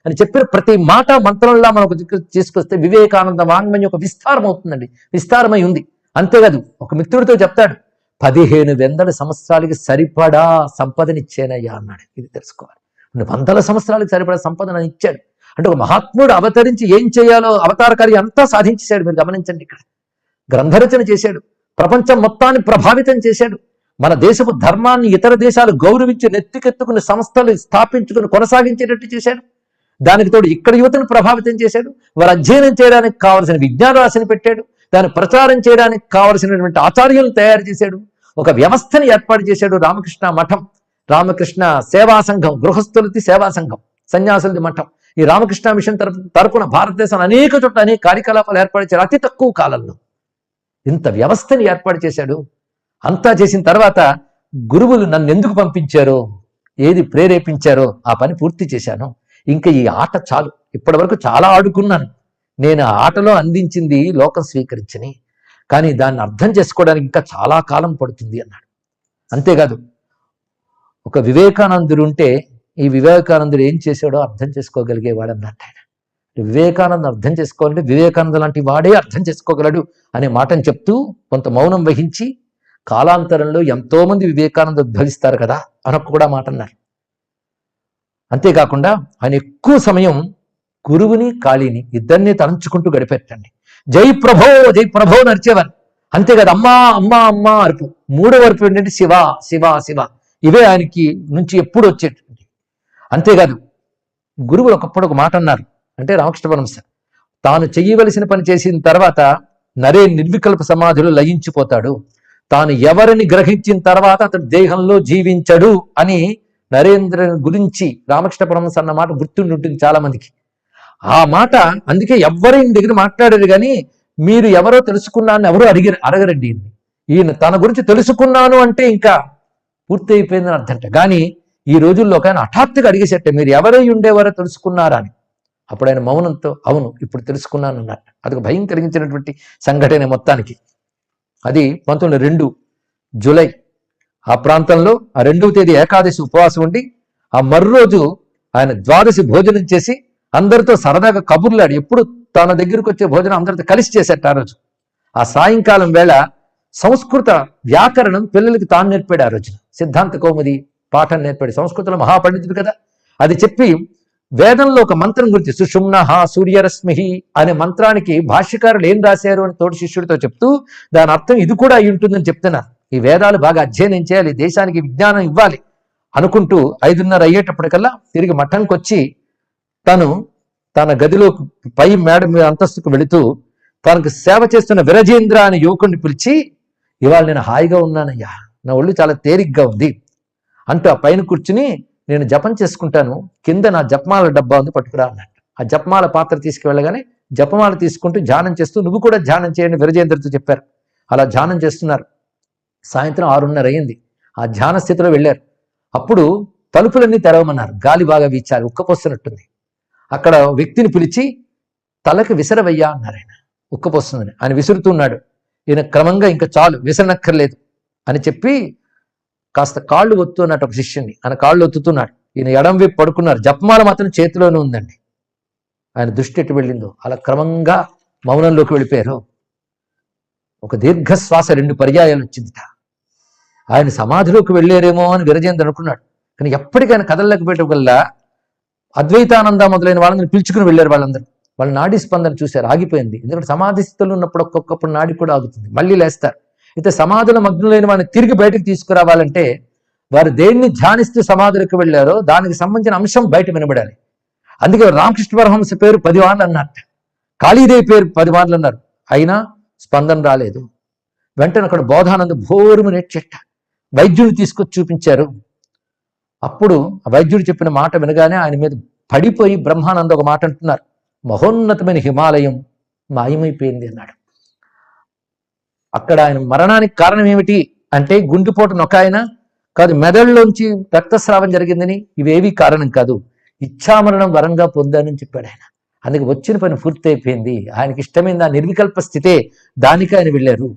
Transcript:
అని చెప్పిన ప్రతి మాట మంత్రంలా మనకు తీసుకొస్తే వివేకానంద వాంగ్మయం ఒక విస్తారం అవుతుందండి. విస్తారమై ఉంది. అంతేకాదు ఒక మిత్రుడితో చెప్తాడు, 1500 సంవత్సరాలకి సరిపడా సంపదనిచ్చానయ్యా అన్నాడు. ఇది తెలుసుకోవాలి. 100 సంవత్సరాలకు సరిపడా సంపదన ఇచ్చాడు. అంటే ఒక మహాత్ముడు అవతరించి ఏం చేయాలో అవతారకారి అంతా సాధించేశాడు. మీరు గమనించండి, ఇక్కడ గ్రంథరచన చేశాడు, ప్రపంచం మొత్తాన్ని ప్రభావితం చేశాడు, మన దేశపు ధర్మాన్ని ఇతర దేశాలు గౌరవించి నెత్తికెత్తుకుని సంస్థలు స్థాపించుకుని కొనసాగించేటట్టు చేశాడు. దానికి తోడు ఇక్కడ యువతను ప్రభావితం చేశాడు. వారు అధ్యయనం చేయడానికి కావలసిన విజ్ఞాన రాశిని పెట్టాడు. దాన్ని ప్రచారం చేయడానికి కావలసినటువంటి ఆచార్యులను తయారు చేశాడు. ఒక వ్యవస్థని ఏర్పాటు చేశాడు. రామకృష్ణ మఠం, రామకృష్ణ సేవా సంఘం, గృహస్థులది సేవా సంఘం, సన్యాసులది మఠం. ఈ రామకృష్ణ మిషన్ తరపున భారతదేశం అనేక చోట్ల అనేక కార్యకలాపాలు ఏర్పాటు చేశారు. అతి తక్కువ కాలంలో ఇంత వ్యవస్థని ఏర్పాటు చేశాడు. అంతా చేసిన తర్వాత గురువులు నన్ను ఎందుకు పంపించారో, ఏది ప్రేరేపించారో ఆ పని పూర్తి చేశాను. ఇంకా ఈ ఆట చాలు, ఇప్పటి వరకు చాలా ఆడుకున్నాను, నేను ఆ ఆటలో అందించింది లోకం స్వీకరించని, కానీ దాన్ని అర్థం చేసుకోవడానికి ఇంకా చాలా కాలం పడుతుంది అన్నాడు. అంతేకాదు ఒక వివేకానందుడు ఉంటే ఈ వివేకానందుడు ఏం చేశాడో అర్థం చేసుకోగలిగేవాడు అన్నట్టు ఆయన. వివేకానంద అర్థం చేసుకోవాలంటే వివేకానంద లాంటి వాడే అర్థం చేసుకోగలడు అనే మాటను చెప్తూ కొంత మౌనం వహించి, కాలాంతరంలో ఎంతో మంది వివేకానంద ఉద్భవిస్తారు కదా అనొక్క కూడా మాట అన్నారు. అంతేకాకుండా ఆయన ఎక్కువ సమయం గురువుని కాళీని ఇద్దరిని తలంచుకుంటూ గడిపెట్టండి. జై ప్రభో నడిచేవారు. అంతేకాదు అమ్మా అమ్మా అమ్మా అరుపు. మూడవ అరుపు ఏంటంటే శివ శివ శివ. ఇవే ఆయనకి నుంచి ఎప్పుడు వచ్చేటండి. అంతేకాదు గురువులు ఒకప్పుడు ఒక మాట అన్నారు, అంటే రామకృష్ణ పరమహంస తాను చెయ్యవలసిన పని చేసిన తర్వాత నరేన్ నిర్వికల్ప సమాధిలో లయించిపోతాడు, తాను ఎవరిని గ్రహించిన తర్వాత అతడు దేహంలో జీవించడు అని నరేంద్ర గురించి రామకృష్ణ పరమహంస అన్న మాట గుర్తుండి ఉంటుంది చాలా మందికి. ఆ మాట అందుకే ఎవరు ఈయన దగ్గర మాట్లాడారు, కానీ మీరు ఎవరో తెలుసుకున్నాను ఎవరో అడగరండి. ఈయన తన గురించి తెలుసుకున్నాను అంటే ఇంకా పూర్తి అయిపోయిందని అర్థంట. కానీ ఈ రోజుల్లో ఆయన హఠాత్తుగా అడిగేసేట మీరు ఎవరై ఉండేవారో తెలుసుకున్నారా అని. అప్పుడు ఆయన మౌనంతో అవును ఇప్పుడు తెలుసుకున్నాను అన్నట్టు. అదొక భయం కలిగించినటువంటి సంఘటన మొత్తానికి. అది 1902 జూలై ఆ ప్రాంతంలో ఆ 2వ తేదీ ఏకాదశి ఉపవాసం ఉండి ఆ మర్రోజు ఆయన ద్వాదశి భోజనం చేసి అందరితో సరదాగా కబుర్లాడి, ఎప్పుడు తన దగ్గరకు వచ్చే భోజనం అందరితో కలిసి చేసేట ఆ రోజు. ఆ సాయంకాలం వేళ సంస్కృత వ్యాకరణం పిల్లలకి తాను నేర్పాడు. ఆ రోజున సిద్ధాంత కౌముది పాఠం నేర్పాడు. సంస్కృతంలో మహాపండితుడు కదా. అది చెప్పి వేదంలో ఒక మంత్రం గురించి సుషుమ్నః సూర్యరశ్మి అనే మంత్రానికి భాష్యకారులు ఏం రాశారు అని తోటి శిష్యుడితో చెప్తూ దాని అర్థం ఇది కూడా అయి ఉంటుందని చెప్తున్నారు. ఈ వేదాలు బాగా అధ్యయనం చేయాలి, దేశానికి విజ్ఞానం ఇవ్వాలి అనుకుంటూ 5:30 అయ్యేటప్పటికల్లా తిరిగి మఠంకి వచ్చి తను తన గదిలో పై మేడ మీద అంతస్తుకు వెళుతూ తనకు సేవ చేస్తున్న విరజేంద్ర అనే యువకుడిని పిలిచి, ఇవాళ నేను హాయిగా ఉన్నానయ్యా, నా ఒళ్ళు చాలా తేలిగ్గా ఉంది అంటూ ఆ పైన కూర్చుని నేను జపం చేసుకుంటాను, కింద నా జపమాల డబ్బా ఉంది పట్టుకురా అన్నట్టు. ఆ జపమాల పాత్ర తీసుకువెళ్ళగానే జపమాల తీసుకుంటూ ధ్యానం చేస్తూ నువ్వు కూడా ధ్యానం చేయండి విరజేంద్రతో చెప్పారు. అలా ధ్యానం చేస్తున్నారు. సాయంత్రం 6:30 అయింది. ఆ ధ్యాన స్థితిలో వెళ్ళారు. అప్పుడు తలుపులన్నీ తెరవమన్నారు. గాలి బాగా వీచాలి, ఉక్కపోస్తున్నట్టుంది. అక్కడ వ్యక్తిని పిలిచి తలకి విసరవయ్యా అన్నారు. ఆయన ఉక్కపోస్తుందని ఆయన విసురుతున్నాడు. ఈయన క్రమంగా ఇంకా చాలు విసరనక్కర్లేదు అని చెప్పి కాస్త కాళ్ళు ఒత్తు అన్నట్టు ఒక శిష్యుని ఆయన కాళ్ళు ఒత్తుతున్నాడు. ఈయన ఎడం వైపు పడుకున్నారు. జపమాల మాత్రం చేతిలోనే ఉందండి. ఆయన దృష్టి ఎటు వెళ్ళిందో అలా క్రమంగా మౌనంలోకి వెళ్ళిపోయారు. ఒక దీర్ఘశ్వాస 2 పర్యాయాలు వచ్చిందిట. ఆయన సమాధిలోకి వెళ్ళారేమో అని విరజేంద్ర అనుకున్నాడు. కానీ ఎప్పటికైనా కదలలేకపోయటం వల్ల అద్వైతానంద మొదలైన వాళ్ళని పిలుచుకుని వెళ్ళారు. వాళ్ళందరూ వాళ్ళ నాడీ స్పందన చూశారు, ఆగిపోయింది. ఎందుకంటే సమాధి స్థితిలో ఉన్నప్పుడు ఒక్కొక్కప్పుడు నాడి కూడా ఆగుతుంది, మళ్ళీ లేస్తారు. అయితే సమాధుల మగ్నులైన వాడిని తిరిగి బయటకు తీసుకురావాలంటే వారు దేన్ని ధ్యానిస్తూ సమాధులకు వెళ్ళారో దానికి సంబంధించిన అంశం బయట వినబడాలి. అందుకే రామకృష్ణ పరమహంస పేరు 10 మార్లు అన్నట్టు, కాళీదేవి పేరు 10 మార్లు అన్నారు. అయినా స్పందన రాలేదు. వెంటనే అక్కడ బోధానంద భోరుము నేర్చెట్ట వైద్యుని తీసుకొచ్చి చూపించారు. అప్పుడు ఆ వైద్యుడు చెప్పిన మాట వినగానే ఆయన మీద పడిపోయి బ్రహ్మానంద ఒక మాట అంటున్నారు, మహోన్నతమైన హిమాలయం మాయమైపోయింది అన్నాడు. అక్కడ ఆయన మరణానికి కారణం ఏమిటి అంటే గుండెపోటు నొకాయన కాదు, మెదడులోంచి రక్తస్రావం జరిగిందని, ఇవేవి కారణం కాదు, ఇచ్ఛామరణం వరంగా పొందానని చెప్పాడు ఆయన. అందుకే వచ్చిన పని పూర్తి అయిపోయింది. ఆయనకి ఇష్టమైన నిర్వికల్ప స్థితే, దానికి ఆయన వెళ్ళారు.